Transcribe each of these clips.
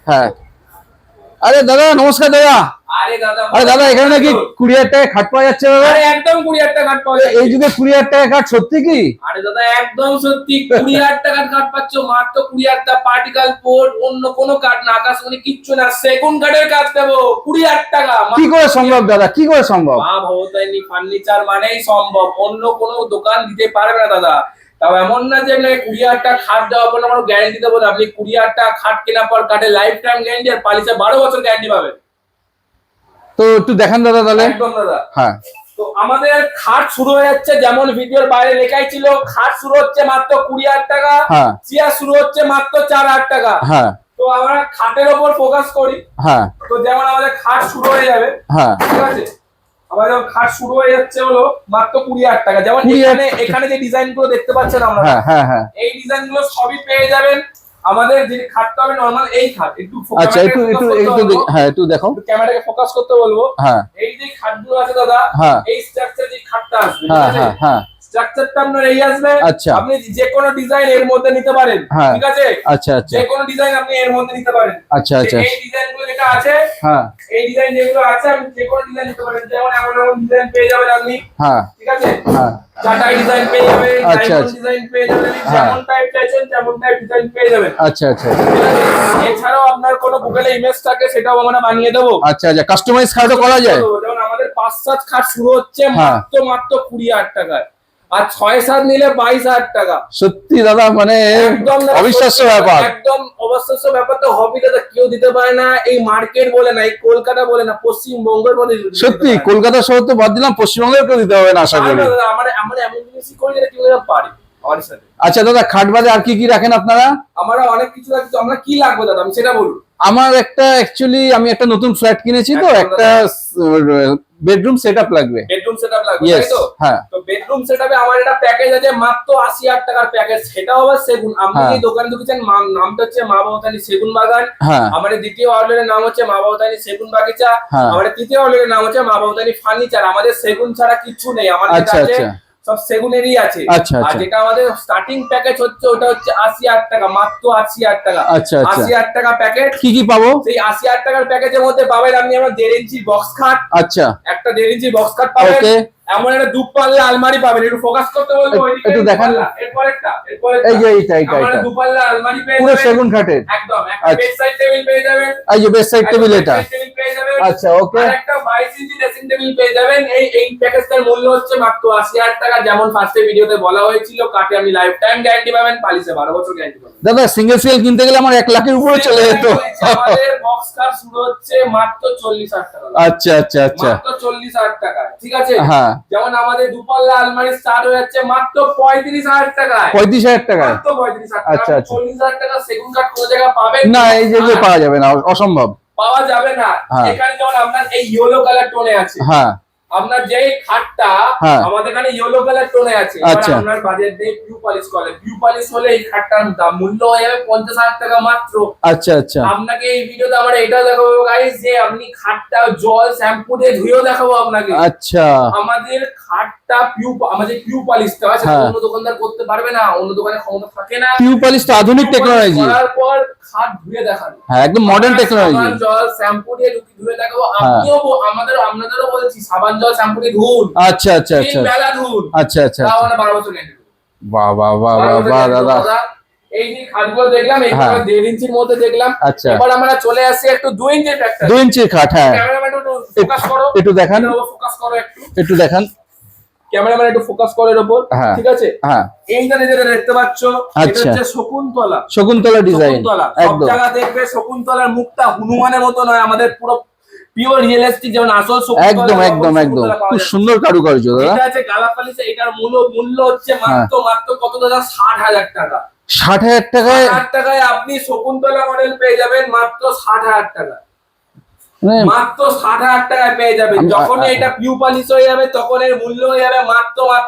হ্যাঁ। আরে দাদা নমস্কার দাদা। আরে দাদা এখানে নাকি 20,000 টাকা খাট পাওয়া যাচ্ছে দাদা? আরে একদম 20,000 টাকা খাট পাওয়া যাচ্ছে এই যুগে 20,000 টাকা খাট সত্যি কি? আরে দাদা একদম সত্যি 20,000 টাকার খাট পাচ্ছ মাত্র 20,000 টাকা। পার্টিকেল বোর্ড অন্য কোনো কাঠ না, আকাশমণি কিচ্ছু না, সেগুন কাঠের কাঠ দেবো 20,000 টাকা। কি করে সম্ভব দাদা, কি করে সম্ভব? মা ভবতারিণী ফার্নিচার মানেই সম্ভব, অন্য কোনো দোকান দিতে পারবে না দাদা। তাও এমন না যে 20,000 টাকা খাট দেওয়ার পর আমরা গ্যারান্টি দেবো না। আপনি 20,000 টাকা খাট কেনার পর কাঠে লাইফ টাইম গ্যারান্টি আর পালিশে 12 বছর গ্যারান্টি পাবেন। তো একটু দেখান দাদা তাহলে। একদম দাদা। হ্যাঁ। তো আমাদের খাট শুরু হয়ে যাচ্ছে যেমন ভিডিওর বাইরে লেখাই ছিল, খাট শুরু হচ্ছে মাত্র 20,000 টাকা। হ্যাঁ। চেয়ার শুরু হচ্ছে মাত্র 4,000 টাকা। হ্যাঁ। তো আমরা খাটের উপর ফোকাস করি। হ্যাঁ। তো যেমন আমাদের খাট শুরু হয়ে যাবে, হ্যাঁ ঠিক আছে, আমাদের খাট শুরু হয়ে যাচ্ছে হলো মাত্র 20,000 টাকা। যেমন এখানে যে ডিজাইন গুলো দেখতে পাচ্ছেন আমরা, হ্যাঁ হ্যাঁ হ্যাঁ এই ডিজাইন গুলো সবই পেয়ে যাবেন। আমাদের যে খাটটা হবে নরমাল এই খাট, একটু আচ্ছা একটু একটু একটু হ্যাঁ একটু দেখো, ক্যামেরাকে ফোকাস করতে বলবো। হ্যাঁ এই যে খাটগুলো আছে দাদা, হ্যাঁ এই স্ট্রাকচার যে খাটটা আসবে, হ্যাঁ হ্যাঁ হ্যাঁ স্ট্রাকচারটা আপনার এই আসবে। আচ্ছা। আপনি যে কোনো ডিজাইন এর মধ্যে নিতে পারেন, হ্যাঁ। ঠিক আছে, আচ্ছা আচ্ছা যে কোনো ডিজাইন আপনি এর মধ্যে নিতে পারেন। আচ্ছা আচ্ছা এই ডিজাইনগুলো যেটা আছে, হ্যাঁ এই ডিজাইন যেগুলো আছে আপনি যে কোনো ডিজাইন নিতে পারেন। যেমন এমন ডিজাইন পেয়ে যাবেন আপনি, হ্যাঁ ঠিক আছে, হ্যাঁ চাটাই ডিজাইন পেয়ে যাবেন, আচ্ছা, ডায়মন্ড আচ্ছা। ডিজাইন পেয়ে যাবেন, হ্যাঁ। যেমন টাইপ চাইছেন তেমন টাইপ ডিজাইন পেয়ে যাবেন। আচ্ছা আচ্ছা ঠিক আছে? এছাড়াও আপনার কোনো গুগলে ইমেজ থাকে সেটাও আমরা বানিয়ে দেবো। আচ্ছা আচ্ছা কাস্টমাইজ খাটও করা যায়। যেমন আমাদের 5-7 খাট শুরু হচ্ছে হ্যাঁ। মাত্র 20,000 টাকায়, আর 6-7 নিলে 22,000 টাকা। সত্যি দাদা মানে একদম দাদা, অবিশ্বাস্য সত্যি ব্যাপার। একদম অবিশ্বাস্য ব্যাপার। তো হবি দাদা কেউ দিতে পারে না, এই মার্কেট বলে না, এই কলকাতা বলে না, পশ্চিমবঙ্গের মধ্যে দিতে সত্যি পারে না। কলকাতা শহর তো বাদ দিলাম, পশ্চিমবঙ্গের কেউ দিতে হবে না আশা না, করি। না দাদা, আমরা এমন জিনিসই করি যেটা কেউ যেন পারি আমাদের সাথে। আচ্ছা দাদা খাট বাদে আর কি কি রাখেন আপনারা? আমরা অনেক কিছু রাখছি। আমরা কি লাগবে দাদা আমি সেটা বলুন। আমার একটা অ্যাকচুয়ালি আমি একটা নতুন ফ্ল্যাট কিনেছি তো, একটা বেডরুম সেটআপ লাগবে। বেডরুম সেটআপ লাগবে, ইয়েস তাই তো? হ্যাঁ তো বেডরুম সেটআপে আমার একটা প্যাকেজ আছে মাত্র 80,000 টাকার প্যাকেজ। সেটাও আবার সেগুন। আপনি হ্যাঁ। যে দোকানে ঢুকেছেন নামটা হচ্ছে মা ভবতারিণী সেগুন বাগান। হ্যাঁ আমাদের দ্বিতীয় আউটলেটের নাম হচ্ছে মা ভবতারিণী সেগুন বাগিচা। হ্যাঁ। আমাদের তৃতীয় আউটলেটের নাম হচ্ছে মা ভবতারিণী ফার্নিচার। আমাদের সেগুন ছাড়া কিছু নেই, আমাদের আচ্ছা কাছে আচ্ছা সব সেগুনেরই আছে। আচ্ছা আর আচ্ছা যেটা আমাদের স্টার্টিং প্যাকেজ হচ্ছে ওটা হচ্ছে 80,000 টাকা, মাত্র 80,000 টাকা। আচ্ছা আচ্ছা 80,000 টাকা প্যাকেজ। কি কি পাবো? সেই 80,000 টাকার প্যাকেজের মধ্যে পাবেন আপনি আমার 1.5 ইঞ্চি বক্স খাট, আচ্ছা একটা 1.5 ইঞ্চি বক্স খাট পাবেন, ওকে এমন একটা দুপাল্লা আলমারি পাবেন। একটু ফোকাস করতে বলবো ওইদিকে, একটু দেখান। এরপরেরটা এই যে এইটা এইটা আমরা এইটা দুপাল্লা আলমারি পেয়ে পুরো যাবেন। সেগুন খাটের। একদম একটা আচ্ছা। বেড সাইড টেবিল পেয়ে যাবেন। এই যে বেড সাইড টেবিল এটা। টেবিল পেয়ে যাবেন। আচ্ছা ওকে আর একটা 22 ইঞ্চি ড্রেসিং টেবিল পেয়ে যাবেন। এই প্যাকেজটার মূল্য হচ্ছে মাত্র 80,000 টাকা। যেমন ফার্স্টে ভিডিওতে বলা হয়েছিল, কাটে আপনি লাইফ টাইম গ্যারান্টি পাবেন, পালিশে 12 বছর গ্যারান্টি পাবেন। দাদা সিঙ্গেল সিঙ্গেল কিনতে গেলে আমার 1 লাখের উপরে চলে যেত। আমাদের বক্স কার শুরু হচ্ছে মাত্র 40,000 টাকা। আচ্ছা আচ্ছা আচ্ছা মাত্র 40,000 টাকা, ঠিক আছে। হ্যাঁ যেমন আমাদের দুপাল্লা আলমারি স্টার্ট হয়ে যাচ্ছে মাত্র 35,000 টাকায়। 35,000 টাকায়। মাত্র 35,000 টাকা। আচ্ছা, আচ্ছা। 40,000 টাকা সেগুন কাঠ কোন জায়গায় পাবেন না এই যে যে পাওয়া যাবে না, অসম্ভব। পাওয়া যাবে না। হ্যাঁ। এখানে যেমন আপনার এই ইয়েলো কালার টোনে আছে, হ্যাঁ আপনার যেই খাটটা হ্যাঁ। আমাদের এখানে ইয়েলো কালার টোনে আছে, আচ্ছা। এবার আপনার বাজেট দিয়ে পিউ পলিশ করে, পিউ পলিশ হলে এই খাটটার দাম মূল্য হয়ে যাবে 50,000 টাকা মাত্র। আচ্ছা আচ্ছা আপনাকে এই ভিডিওতে আমরা এটা দেখাবো গাইস যে আপনি খাটটা জল শ্যাম্পু দিয়ে ধুয়েও দেখাবো আপনাকে। আচ্ছা আমাদের খাটটা আমাদের পিউ পলিশটা আছে, হ্যাঁ। অন্য দোকানদার করতে পারবে না, অন্য দোকানে ক্ষমতা থাকে না। টিউব পলিশটা আধুনিক টেকনোলজি। করার পর খাট ধুয়ে দেখানো, হ্যাঁ একদম মডার্ন আমরা টেকনোলজি। সাবান জল শ্যাম্পু দিয়ে ধুয়ে দেখাবো। হ্যাঁ। আপনিও আপনাদেরও বলছি সাবান জল শ্যাম্পু দিয়ে ধুন, আচ্ছা আচ্ছা আচ্ছা 3 বেলা ধুন, আচ্ছা আচ্ছা তাও আচ্ছা আমরা 12 বছর গ্যারান্টি দেবো। বাহ বাহ বাহ 12 বাহ বছর বাহ guarantee দাদা। দেবো। এই যে খাটগুলো দেখলাম, এই হ্যাঁ। 1.5 ইঞ্চির মধ্যে দেখলাম। আচ্ছা। এবার আমরা চলে আসি একটু 2 ইঞ্চির ফ্যাক্টর। 2 ইঞ্চির খাট। হ্যাঁ ক্যামেরাম্যান একটু ফোকাস করো, একটু দেখান। ফোকাস করো একটু, একটু দেখান। ক্যামেরাম্যান একটু ফোকাস করো এর উপর, হ্যাঁ। ঠিক আছে। হ্যাঁ এইখানে যেটা দেখতে পাচ্ছ এটা আচ্ছা। হচ্ছে শকুন্তলা। শকুন্তলা ডিজাইন শকুন্তলা সব একদম। জায়গা দেখবে শকুন্তলার মুখটা হনুমানের মতো নয়, আমাদের পুরো পিওর রিয়েলিস্টিক, যেমন আসল শকুন্তলা একদম একদম একদম শকুন্তলা পাওয়া খুব যায়। সুন্দর কারুকার্য দাদা। এটা আছে গালাপালিশে, এটার মূল্য হচ্ছে মাত্র কত দাদা, 60,000 টাকা। 60,000 টাকায় 60,000 টাকায় আপনি শকুন্তলা মডেল পেয়ে যাবেন মাত্র 60,000 টাকা। মানে মাত্র 60,000 টাকায় পেয়ে যাবেন। যখন এটা পিউ পলিশ হয়ে যাবে তখন এর মূল্য হয়ে যাবে মাত্র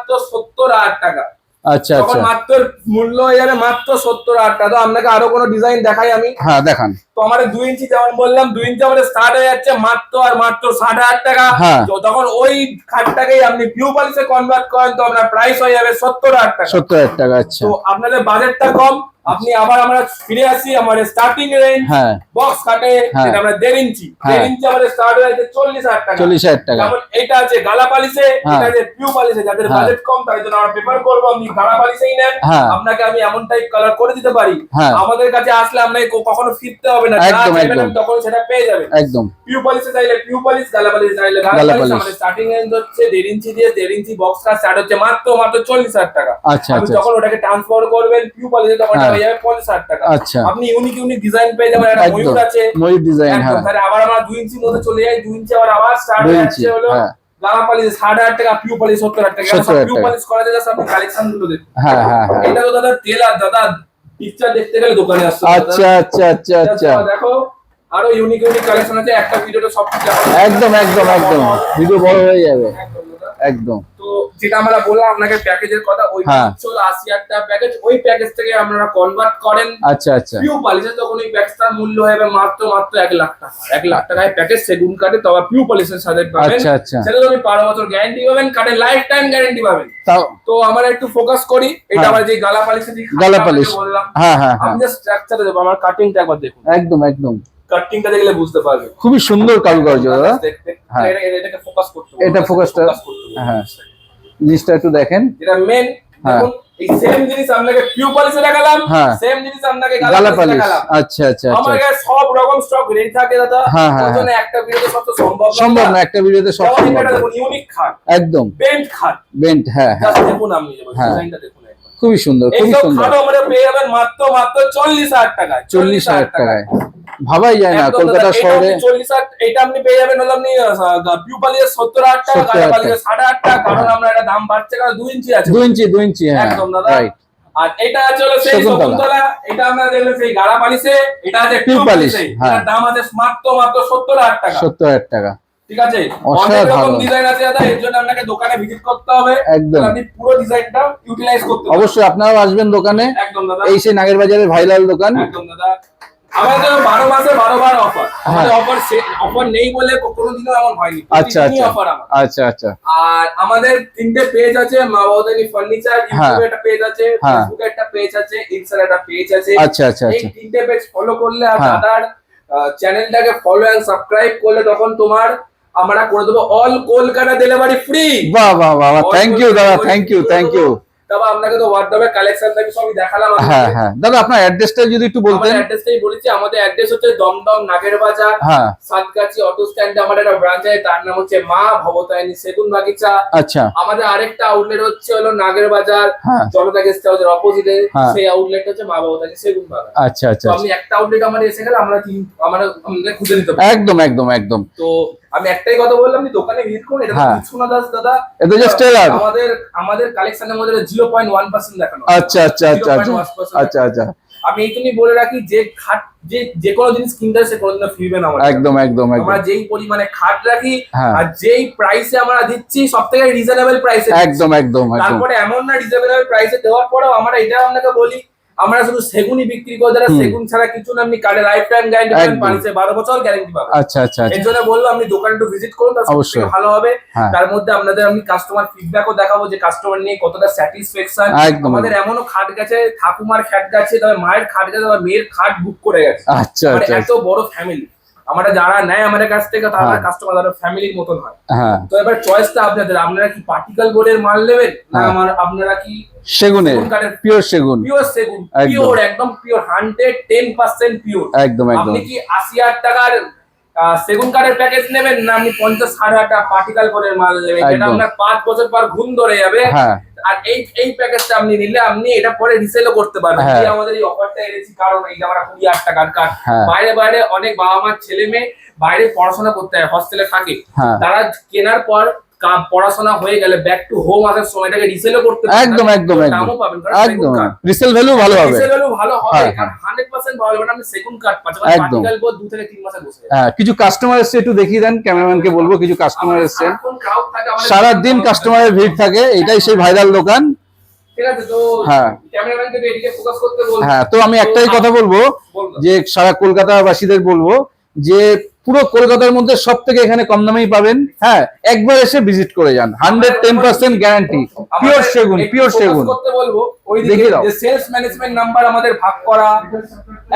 70,000 টাকা। আচ্ছা তখন আচ্ছা মাত্র মূল্য হয়ে যাবে মাত্র 70,000 টাকা। তো আপনাকে আরো কোনো ডিজাইন দেখাই আমি। হ্যাঁ দেখান। তো আমাদের 2 ইঞ্চি যেমন বললাম, 2 ইঞ্চি আমাদের স্টার্ট হয়ে যাচ্ছে মাত্র 60,000 টাকা। হ্যাঁ। তো তখন ওই খাটটাকেই আপনি পিউ পলিশে কনভার্ট করেন তো আপনার প্রাইস হয়ে যাবে 70,000 টাকা। 70,000 টাকা। আচ্ছা তো আপনাদের বাজেটটা কম, আপনি আবার আমরা ফিরে আসি আমার স্টার্টিং রেঞ্জ হ্যাঁ বক্স কাটে হ্যাঁ। যেটা আমরা 1.5 ইঞ্চি হ্যাঁ। 1.5 ইঞ্চি আমাদের স্টার্ট হয়ে যাচ্ছে 40,000 টাকা 40,000 টাকা যেমন এটা আছে গালা পালিশে হ্যাঁ। এটা আছে পিউ পালিশে যাদের হ্যাঁ। বাজেট কম তাদের জন্য আমরা প্রেফার করব আপনি গালা পালিশেই নেন হ্যাঁ। আপনাকে আমি এমন টাইপ কালার করে দিতে পারি হ্যাঁ। আমাদের কাছে আসলে আপনাকে কখনো ফিরতে হবে না যা একদম, চাইবেন একদম। আপনি তখন সেটা পেয়ে যাবেন একদম পিউ পলিশে চাইলে পিউ পলিশ গালা পলিশ চাইলে গালা গালা পলিশ polish। আমাদের স্টার্টিং রেঞ্জ হচ্ছে 1.5 ইঞ্চি দিয়ে 1.5 ইঞ্চি বক্স কাট স্টার্ট হচ্ছে মাত্র 40,000 টাকা আচ্ছা আপনি আচ্ছা যখন ওটাকে ট্রান্সফার করবেন পিউ পলিশে তখন হ্যাঁ। হয়ে যাবে 50,000 টাকা আচ্ছা। আপনি ইউনিক ডিজাইন পেয়ে যাবেন একটা একদম ময়ূর আছে ময়ূর ডিজাইন একদম হ্যাঁ তাহলে আবার আমরা 2 ইঞ্চির মধ্যে চলে যাই 2 ইঞ্চি আবার স্টার্ট 2 হয়ে ইঞ্চি, যাচ্ছে হলো হ্যাঁ। গালা পলিশ 8,500 টাকা পিউ পলিশ 70,000 টাকা 70,000 পিউ টাকা। পলিশ করা যায় আপনি কালেকশন গুলো দেখুন হ্যাঁ হ্যাঁ হ্যাঁ এটা তো দাদা টেলার দাদা পিকচার দেখতে গেলে দোকানে আসতে হবে দাদা। আচ্ছা আচ্ছা আচ্ছা আচ্ছা দেখো আরো ইউনিক কালেকশন আছে একটা ভিডিওতে সব কিছু একদম একদম একদম ভিডিও বড় হয়ে যাবে একদম দাদা। একদম তো যেটা আমরা বললাম আপনাকে প্যাকেজের কথা ওই হ্যাঁ। হলো 80,000 টাকা প্যাকেজ ওই প্যাকেজ থেকে আপনারা কনভার্ট করেন আচ্ছা আচ্ছা পিউ পলিশের তখন ওই প্যাকেজটার মূল্য হবে মাত্র 1 লাখ টাকা 1 লাখ টাকায় প্যাকেজ সেগুন কাটে তবে পিউ পলিশের সাথে পাবেন আচ্ছা আচ্ছা সেটা তুমি 12 বছর গ্যারান্টি পাবেন কাটে লাইফ টাইম গ্যারান্টি পাবেন তাও তো আমরা একটু ফোকাস করি এটা হ্যাঁ। আবার যে গালা পলিশের যে গালা polish। বললাম হ্যাঁ হ্যাঁ হ্যাঁ আমি জাস্ট স্ট্রাকচারে দেবো আমার কাটিংটা একবার দেখুন একদম একদম কাটিংটা দেখলে বুঝতে পারবে খুবই সুন্দর কারুকার্য দাদা দেখতে হ্যাঁ। এটাকে ফোকাস করতে হবে। এটা ফোকাসটা focus করতে হবে। হ্যাঁ জিনিসটা একটু দেখেন যেটা মেন হ্যাঁ। দেখুন এই সেম জিনিস আপনাকে পিউ পলিশে দেখালাম হ্যাঁ। সেম জিনিস আপনাকে গালা গালা পালিশ পলিশে দেখালাম আচ্ছা আচ্ছা আচ্ছা আমার কাছে সব রকম স্টক রেডি থাকে দাদা হ্যাঁ, হ্যাঁ, ওই জন্য একটা ভিডিওতে সব তো সম্ভব সম্ভব না একটা ভিডিওতে সব যেমন সম্ভব এটা না। দেখুন ইউনিক খাট একদম বেন্ট খাট বেন্ট হ্যাঁ হ্যাঁ জাস্ট দেখুন আপনি হ্যাঁ। ডিজাইনটা দেখুন একবার খুবই সুন্দর খুবই এইসব সুন্দর খাট আমরা পেয়ে যাবেন মাত্র 40,000 টাকায় 40,000 টাকায় ভাবাই যায় না একদম কলকাতা দাদা, শহরে এটা আপনি 40,000 এটা আপনি পেয়ে যাবেন হলো আপনি পিউ পলিশের 70,000 টাকা 70,000 গালা পলিশের 60,000 টাকা কারণ আমরা এটা দাম বাড়ছে কারণ 2 ইঞ্চি আছে 2 ইঞ্চি হ্যাঁ একদম দাদা রাইট আর এটা আছে হলো সেই শকুন্তলা। শকুন্তলা এটা আমরা দেখলেন সেই গালা পালিশে এটা আছে পিউ পিউ পালিশ, পালিশে হ্যাঁ। এটার দাম আছে মাত্র 70,000 টাকা 70,000 টাকা ঠিক আছে অসাধারণ। অনেক রকম ডিজাইন আছে দাদা এর জন্য আপনাকে দোকানে ভিজিট করতে হবে একদম। আপনি পুরো ডিজাইনটা ইউটিলাইজ করতে পারবেন অবশ্যই আপনারাও আসবেন দোকানে একদম দাদা এই সেই নাগের বাজারের ভাইরাল দোকান একদম দাদা আমাদের 12 মাসে 12 বার অফার আমাদের অফার নেই বলে কোনোদিনও এমন হয়নি আচ্ছা আচ্ছা অফার আমার আচ্ছা আচ্ছা আর আমাদের 3টে পেজ আছে মা বাউদানি ফার্নিচার হ্যাঁ। ইউটিউবে একটা পেজ আছে হ্যাঁ। ফেসবুকে একটা পেজ আছে ইনস্টাতে একটা পেজ আছে আচ্ছা আচ্ছা এই আচ্ছা 3টে পেজ ফলো করলে আর হ্যাঁ। দাদার চ্যানেলটাকে ফলো এন্ড সাবস্ক্রাইব করলে তখন তোমার আমরা করে দেবো অল কলকাতা ডেলিভারি ফ্রি বাহ বাহ বাহ থ্যাংক ইউ দাদা থ্যাংক ইউ তবে আপনাকে তো হোয়াটসঅ্যাপে কালেকশন থেকে সবই দেখালাম হ্যাঁ হ্যাঁ দাদা আপনার অ্যাড্রেসটা যদি একটু আমাদের বলতেন অ্যাড্রেসটাই বলেছি আমাদের অ্যাড্রেস হচ্ছে দমদম নাগের বাজার হ্যাঁ সাতগাছি অটো স্ট্যান্ডে আমাদের একটা ব্রাঞ্চ আছে তার নাম হচ্ছে মা ভবতায়নী সেগুন বাগিচা আচ্ছা আমাদের আরেকটা আউটলেট হচ্ছে হলো নাগের বাজার হ্যাঁ জনতা গেস্ট হাউসের অপোজিটে হ্যাঁ। সেই আউটলেট হচ্ছে মা ভবতায়নী সেগুন বাগান আচ্ছা আচ্ছা তো আপনি একটা আউটলেট আমাদের এসে গেলে আমরা আমাদের খুঁজে নিতে পারি একদম একদম একদম তো আমি একটাই কথা বললাম আপনি দোকানে ভিজিট করুন এটা হ্যাঁ। সোনা দাস দাদা এটা জাস্ট টেলার আমাদের কালেকশনের মধ্যে 0.1% দেখানো হয়। আচ্ছা আচ্ছা আচ্ছা আচ্ছা 0.1% আচ্ছা আচ্ছা আমি এইটুকুনি বলে রাখি যে খাট যে কোনো জিনিস কিনতে হয় সে কোনোদিনও ফিরবে না আমাদের একদম একদম একদম আমরা যেই পরিমাণে খাট রাখি হ্যাঁ। আর যেই প্রাইসে আমরা দিচ্ছি সব থেকে রিজনেবল প্রাইসে একদম একদম একদম তারপরে এমন না রিজনেবল প্রাইসে দেওয়ার পরেও আমরা এটা আপনাকে বলি আমরা শুধু সেগুনই বিক্রি করে যারা হুম। সেগুন ছাড়া কিছু না আপনি কার্ডে লাইফ টাইম গ্যারান্টি পাবেন একদম। পালিশে 12 বছর গ্যারান্টি পাবেন আচ্ছা আচ্ছা আচ্ছা এর জন্য বলবো আপনি দোকানে একটু ভিজিট করুন তার অবশ্যই। সবথেকে ভালো হবে হ্যাঁ। তার মধ্যে আপনাদের আমি কাস্টমার ফিডব্যাকও দেখাবো যে কাস্টমার নিয়ে কতটা স্যাটিসফ্যাকশন একদম। আমাদের এমনও খাট গেছে ঠাকুমার খাট গেছে তবে মায়ের খাট গেছে তবে মেয়ের খাট বুক করে গেছে আচ্ছা মানে আচ্ছা এত বড় ফ্যামিলি আমরা যারা নেয় আমাদের কাছ থেকে তারা হ্যাঁ। কাস্টমার তারা ফ্যামিলির মতন হয় হ্যাঁ তো এবার চয়েসটা আপনাদের আপনারা কি পার্টিকেল বোর্ডের মাল নেবেন না হ্যাঁ। আপনারা কি সেগুনে সেগুন কাঠের পিওর সেগুন পিওর সেগুন একদম। পিওর একদম পিওর 110% পিওর একদম একদম আপনি কি 80,000 টাকার সেগুন কাঠের প্যাকেজ নেবেন না আপনি 50-60,000 টাকা পার্টিকেল বোর্ডের মাল নেবেন যেটা একদম। আপনার 5 বছর পর ঘুম ধরে যাবে হ্যাঁ আর এই প্যাকেজটা আপনি নিলে আপনি এটা পরে রিসেলও করতে পারবেন হ্যাঁ। এই আমাদের এই অফারটা এনেছি কারণ এই যে আমরা 20,000 টাকার কার্ড হ্যাঁ। বাইরে বাইরে অনেক বাবা মার ছেলে মেয়ে বাইরে পড়াশোনা করতে হয় হস্টেলে থাকে হ্যাঁ তারা কেনার পর পড়াশোনা হয়ে গেলে ব্যাক টু হোম আসার সময়টাকে রিসেলও করতে পারবেন একদম একদম একদম দামও পাবেন একদম রিসেল ভ্যালু ভালো হবে রিসেল ভ্যালু ভালো হবে হ্যাঁ, কারণ 100% ভালো হবে না আপনি সেকেন্ড কার্ড পাচ্ছেন একদম। পার্টিকেল বোর্ড 2 থেকে 3 মাসে বসে যাবে হ্যাঁ কিছু কাস্টমার এসছে একটু দেখিয়ে দেন ক্যামেরাম্যানকে বলবো কিছু কাস্টমার আমাদের এসছে সারাক্ষণ crowd থাকে, আমাদের সারাদিন কাস্টমারের ভিড় থাকে এটাই সেই ভাইরাল দোকান ঠিক আছে তো হ্যাঁ। ক্যামেরাম্যানকে এদিকে ফোকাস করতে বলবো হ্যাঁ তো আমি একটাই কথা বলবো বলবো। যে সারা কলকাতাবাসীদের বলবো যে পুরো কলকাতার মধ্যে সব থেকে এখানে কম দামেই পাবেন। হ্যাঁ, একবার এসে ভিজিট করে যান, 110% গ্যারান্টি, পিওর সেগুন, পিওর সেগুন। করতে বলবো ওইদিকে দেখিয়ে দাও। যে সেলস ম্যানেজমেন্ট নাম্বার আমাদের ভাগ করা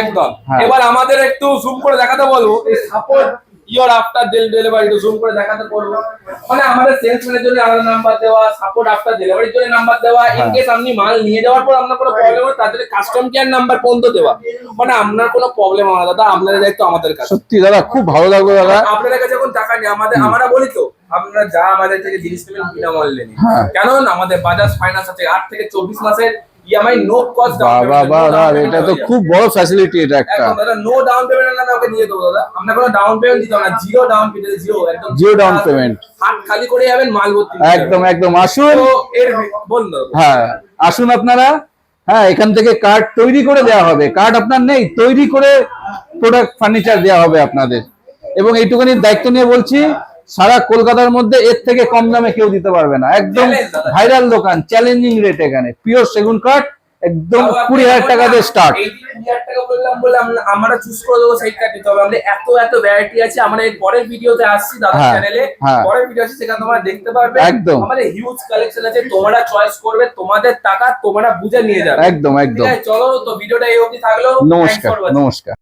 একদম। হ্যাঁ। এবার আমাদের একটু জুম করে দেখাতে বলবো এই সাপোর্ট ইয়ার আফটার ডেলিভারি, একটু জুম করে দেখাতে বলবো। মানে আমাদের সেলস ম্যানের জন্য আলাদা নাম্বার দেওয়া, সাপোর্ট আফটার ডেলিভারির জন্য নাম্বার দেওয়া, ইন কেস আপনি মাল নিয়ে যাওয়ার পর আপনার কোনো প্রবলেম হয় তাদের কাস্টম কেয়ার নাম্বার পর্যন্ত দেওয়া। মানে আপনার কোনো প্রবলেম হয় না দাদা, আপনাদের দায়িত্ব আমাদের কাছে। সত্যি দাদা খুব ভালো লাগলো দাদা। আপনাদের কাছে যখন টাকা নেই আমরা বলি তো আপনারা যা আমাদের থেকে জিনিস নেবেন বিনামূল্যে নিন। হ্যাঁ। কেন আমাদের বাজাজ ফাইন্যান্স আছে 8 থেকে 24 মাসের ইএমআই নো কস্ট ডাউন বাবা বাবা, এটা তো খুব বড় ফ্যাসিলিটি, এটা একটা একদম দাদা। নো ডাউন পেমেন্ট না আমাকে দিয়ে দেবো দাদা, আপনার কোনো ডাউন পেমেন্ট দিতে হবে না, জিরো ডাউন পেমেন্ট, জিরো একদম জিরো ডাউন পেমেন্ট। হাত খালি করে যাবেন, মাল ভর্তি একদম একদম, আসুন। তো এর বলুন দাদা। হ্যাঁ, আসুন আপনারা। হ্যাঁ, এখান থেকে কার্ড তৈরি করে দেওয়া হবে, কার্ড আপনার নেই, তৈরি করে প্রোডাক্ট ফার্নিচার দেওয়া হবে আপনাদের। এবং এইটুকুনি দায়িত্ব নিয়ে বলছি, সারা কলকাতার মধ্যে এর থেকে কম দামে কেউ দিতে পারবে না। একদম ভাইরাল দোকান, চ্যালেঞ্জিং রেট, এখানে পিওর সেগুন কাঠ, একদম 20,000 টাকা দিয়ে স্টার্ট। 20,000 টাকা বললাম বলে আমরা চুজ করে দেবো সেই কাঠি। তবে আমাদের এত ভ্যারাইটি আছে, আমরা এর পরের ভিডিওতে আসছি দাদা হ্যাঁ, চ্যানেলে, হ্যাঁ। পরের ভিডিও আছে সেখানে তোমরা দেখতে পারবে। একদম। আমাদের হিউজ কালেকশন আছে, তোমরা চয়েস করবে, তোমাদের টাকা তোমরা বুঝে নিয়ে যাবে। একদম একদম। ঠিক আছে, চলো তো ভিডিওটা এই অবধি থাকলো। নমস্কার, নমস্কার।